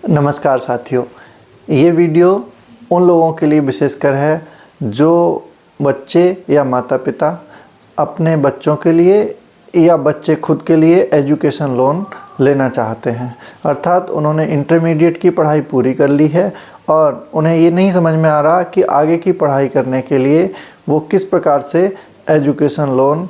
नमस्कार साथियों, ये वीडियो उन लोगों के लिए विशेषकर है जो बच्चे या माता पिता अपने बच्चों के लिए या बच्चे खुद के लिए एजुकेशन लोन लेना चाहते हैं। अर्थात उन्होंने इंटरमीडिएट की पढ़ाई पूरी कर ली है और उन्हें ये नहीं समझ में आ रहा कि आगे की पढ़ाई करने के लिए वो किस प्रकार से एजुकेशन लोन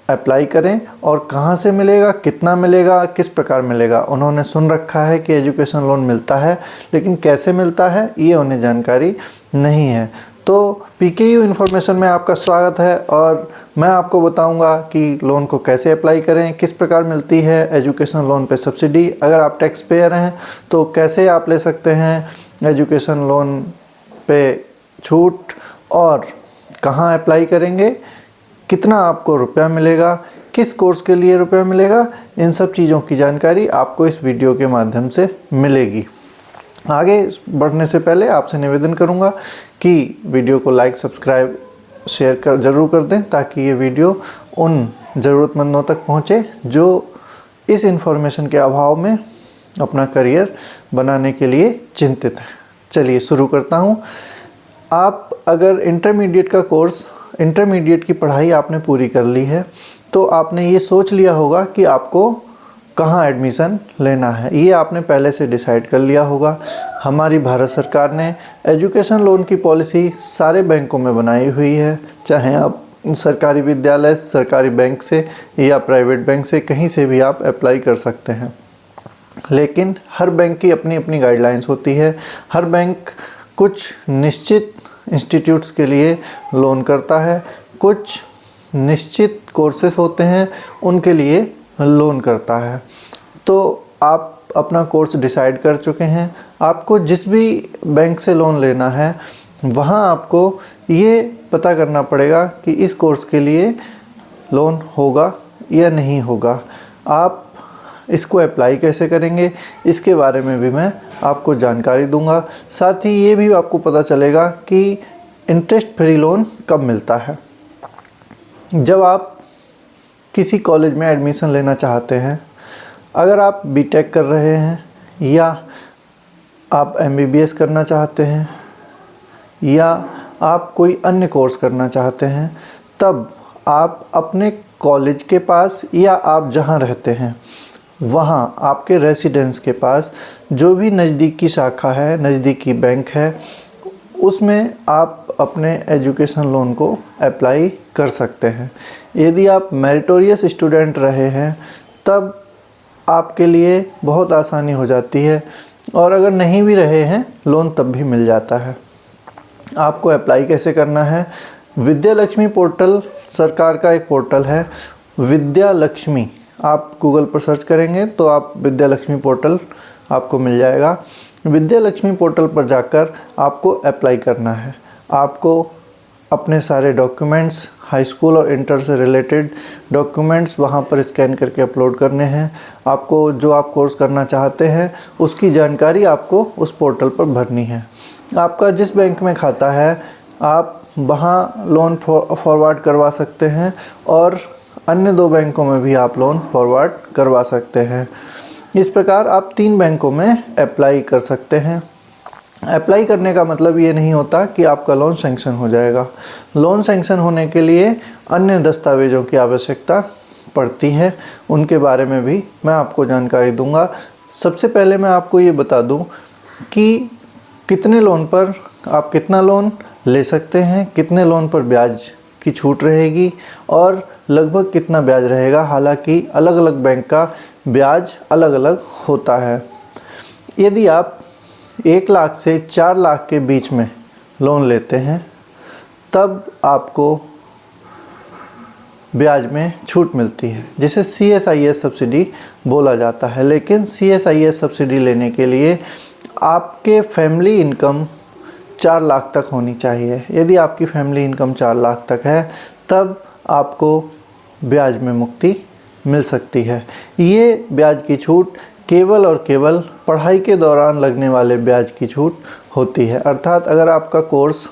अप्लाई करें और कहाँ से मिलेगा, कितना मिलेगा, किस प्रकार मिलेगा। उन्होंने सुन रखा है कि एजुकेशन लोन मिलता है, लेकिन कैसे मिलता है ये उन्हें जानकारी नहीं है। तो PKU इन्फॉर्मेशन में आपका स्वागत है और मैं आपको बताऊंगा कि लोन को कैसे अप्लाई करें, किस प्रकार मिलती है एजुकेशन लोन पे सब्सिडी। अगर आप टैक्स पेयर हैं तो कैसे आप ले सकते हैं एजुकेशन लोन पे छूट और कहाँ अप्लाई करेंगे, कितना आपको रुपया मिलेगा, किस कोर्स के लिए रुपया मिलेगा, इन सब चीज़ों की जानकारी आपको इस वीडियो के माध्यम से मिलेगी। आगे बढ़ने से पहले आपसे निवेदन करूंगा कि वीडियो को लाइक, सब्सक्राइब, शेयर ज़रूर कर दें ताकि ये वीडियो उन ज़रूरतमंदों तक पहुंचे जो इस इन्फॉर्मेशन के अभाव में अपना करियर बनाने के लिए चिंतित हैं। चलिए शुरू करता हूं। आप अगर इंटरमीडिएट की पढ़ाई आपने पूरी कर ली है तो आपने ये सोच लिया होगा कि आपको कहाँ एडमिशन लेना है। ये आपने पहले से डिसाइड कर लिया होगा। हमारी भारत सरकार ने एजुकेशन लोन की पॉलिसी सारे बैंकों में बनाई हुई है, चाहे आप सरकारी विद्यालय, सरकारी बैंक से या प्राइवेट बैंक से, कहीं से भी आप अप्लाई कर सकते हैं। लेकिन हर बैंक की अपनी अपनी गाइडलाइंस होती है। हर बैंक कुछ निश्चित इंस्टीट्यूट्स के लिए लोन करता है, कुछ निश्चित कोर्सेस होते हैं उनके लिए लोन करता है। तो आप अपना कोर्स डिसाइड कर चुके हैं, आपको जिस भी बैंक से लोन लेना है वहाँ आपको ये पता करना पड़ेगा कि इस कोर्स के लिए लोन होगा या नहीं होगा। आप इसको अप्लाई कैसे करेंगे इसके बारे में भी मैं आपको जानकारी दूंगा। साथ ही ये भी आपको पता चलेगा कि इंटरेस्ट फ्री लोन कब मिलता है। जब आप किसी कॉलेज में एडमिशन लेना चाहते हैं, अगर आप बीटेक कर रहे हैं या आप MBBS करना चाहते हैं या आप कोई अन्य कोर्स करना चाहते हैं, तब आप अपने कॉलेज के पास या आप जहां रहते हैं वहाँ आपके रेसिडेंस के पास जो भी नज़दीकी शाखा है, नज़दीकी बैंक है, उसमें आप अपने एजुकेशन लोन को अप्लाई कर सकते हैं। यदि आप मेरिटोरियस स्टूडेंट रहे हैं तब आपके लिए बहुत आसानी हो जाती है और अगर नहीं भी रहे हैं लोन तब भी मिल जाता है। आपको अप्लाई कैसे करना है? विद्या लक्ष्मी पोर्टल सरकार का एक पोर्टल है, विद्या लक्ष्मी। आप गूगल पर सर्च करेंगे तो आप विद्या लक्ष्मी पोर्टल आपको मिल जाएगा। विद्या लक्ष्मी पोर्टल पर जाकर आपको अप्लाई करना है। आपको अपने सारे डॉक्यूमेंट्स, हाई स्कूल और इंटर से रिलेटेड डॉक्यूमेंट्स वहां पर स्कैन करके अपलोड करने हैं। आपको जो आप कोर्स करना चाहते हैं उसकी जानकारी आपको उस पोर्टल पर भरनी है। आपका जिस बैंक में खाता है आप वहाँ लोन फॉरवर्ड करवा सकते हैं और अन्य 2 बैंकों में भी आप लोन फॉरवर्ड करवा सकते हैं। इस प्रकार आप 3 बैंकों में अप्लाई कर सकते हैं। अप्लाई करने का मतलब ये नहीं होता कि आपका लोन सैंक्शन हो जाएगा। लोन सैंक्शन होने के लिए अन्य दस्तावेज़ों की आवश्यकता पड़ती है, उनके बारे में भी मैं आपको जानकारी दूंगा। सबसे पहले मैं आपको ये बता दूं कि कितने लोन पर आप कितना लोन ले सकते हैं, कितने लोन पर ब्याज की छूट रहेगी और लगभग कितना ब्याज रहेगा। हालांकि अलग अलग बैंक का ब्याज अलग अलग होता है। यदि आप 1 लाख से 4 लाख के बीच में लोन लेते हैं तब आपको ब्याज में छूट मिलती है, जिसे CSIS सब्सिडी बोला जाता है। लेकिन CSIS सब्सिडी लेने के लिए आपके फैमिली इनकम 4 लाख तक होनी चाहिए। यदि आपकी फैमिली इनकम 4 लाख तक है तब आपको ब्याज में मुक्ति मिल सकती है। ये ब्याज की छूट केवल और केवल पढ़ाई के दौरान लगने वाले ब्याज की छूट होती है। अर्थात अगर आपका कोर्स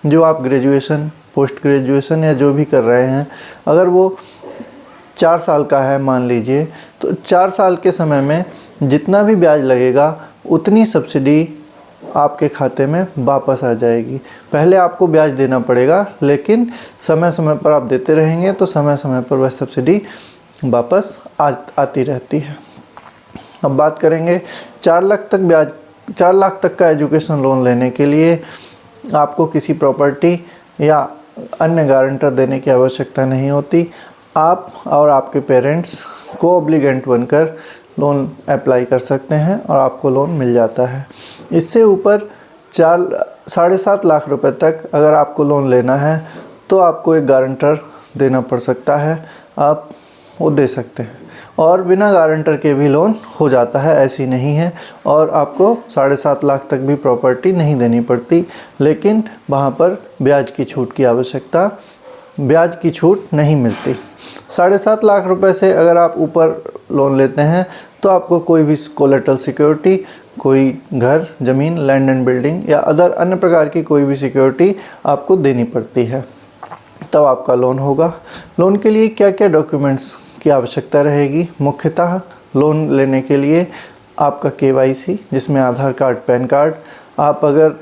जो आप ग्रेजुएशन, पोस्ट ग्रेजुएशन या जो भी कर रहे हैं, अगर वो 4 साल का है मान लीजिए, तो 4 साल के समय में जितना भी ब्याज लगेगा उतनी सब्सिडी आपके खाते में वापस आ जाएगी। पहले आपको ब्याज देना पड़ेगा, लेकिन समय समय पर आप देते रहेंगे तो समय समय पर वह सब्सिडी वापस आती रहती है। अब बात करेंगे 4 लाख तक का एजुकेशन लोन लेने के लिए आपको किसी प्रॉपर्टी या अन्य गारंटर देने की आवश्यकता नहीं होती। आप और आपके पेरेंट्स को ऑब्लिगेंट बनकर लोन अप्लाई कर सकते हैं और आपको लोन मिल जाता है। इससे ऊपर 7.5 लाख रुपए तक अगर आपको लोन लेना है तो आपको एक गारंटर देना पड़ सकता है, आप वो दे सकते हैं। और बिना गारंटर के भी लोन हो जाता है, ऐसी नहीं है। और आपको 7.5 लाख तक भी प्रॉपर्टी नहीं देनी पड़ती, लेकिन वहाँ पर ब्याज की छूट नहीं मिलती। 7.5 लाख रुपए से अगर आप ऊपर लोन लेते हैं तो आपको कोई भी कोलेटरल सिक्योरिटी, कोई घर, ज़मीन, लैंड एंड बिल्डिंग या अन्य प्रकार की कोई भी सिक्योरिटी आपको देनी पड़ती है, तब आपका लोन होगा। लोन के लिए क्या क्या डॉक्यूमेंट्स की आवश्यकता रहेगी? मुख्यतः लोन लेने के लिए आपका KYC, जिसमें आधार कार्ड, पैन कार्ड, आप अगर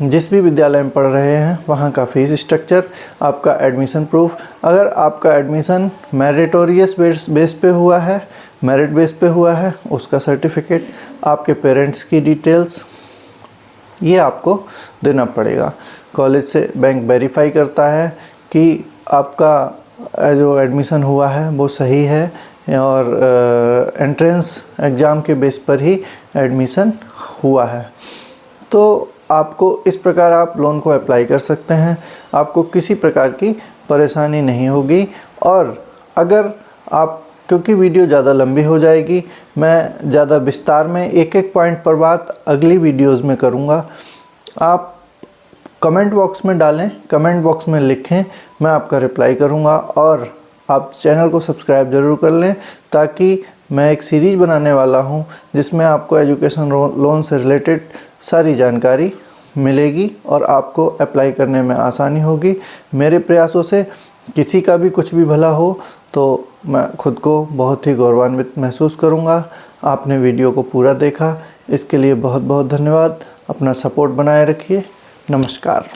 जिस भी विद्यालय में पढ़ रहे हैं वहाँ का फीस स्ट्रक्चर, आपका एडमिशन प्रूफ, अगर आपका एडमिशन मेरिटोरियस बेस पे हुआ है, मेरिट बेस पे हुआ है, उसका सर्टिफिकेट, आपके पेरेंट्स की डिटेल्स, ये आपको देना पड़ेगा। कॉलेज से बैंक वेरीफाई करता है कि आपका जो एडमिशन हुआ है वो सही है और एंट्रेंस एग्ज़ाम के बेस पर ही एडमिशन हुआ है। तो आपको इस प्रकार आप लोन को अप्लाई कर सकते हैं, आपको किसी प्रकार की परेशानी नहीं होगी। और अगर आप, क्योंकि वीडियो ज़्यादा लंबी हो जाएगी, मैं ज़्यादा विस्तार में एक पॉइंट पर बात अगली वीडियोज़ में करूँगा। आप कमेंट बॉक्स में डालें, कमेंट बॉक्स में लिखें, मैं आपका रिप्लाई करूँगा। और आप चैनल को सब्सक्राइब ज़रूर कर लें, ताकि मैं एक सीरीज़ बनाने वाला हूँ जिसमें आपको एजुकेशन लोन से रिलेटेड सारी जानकारी मिलेगी और आपको अप्लाई करने में आसानी होगी। मेरे प्रयासों से किसी का भी कुछ भी भला हो तो मैं खुद को बहुत ही गौरवान्वित महसूस करूँगा। आपने वीडियो को पूरा देखा, इसके लिए बहुत बहुत धन्यवाद। अपना सपोर्ट बनाए रखिए। नमस्कार।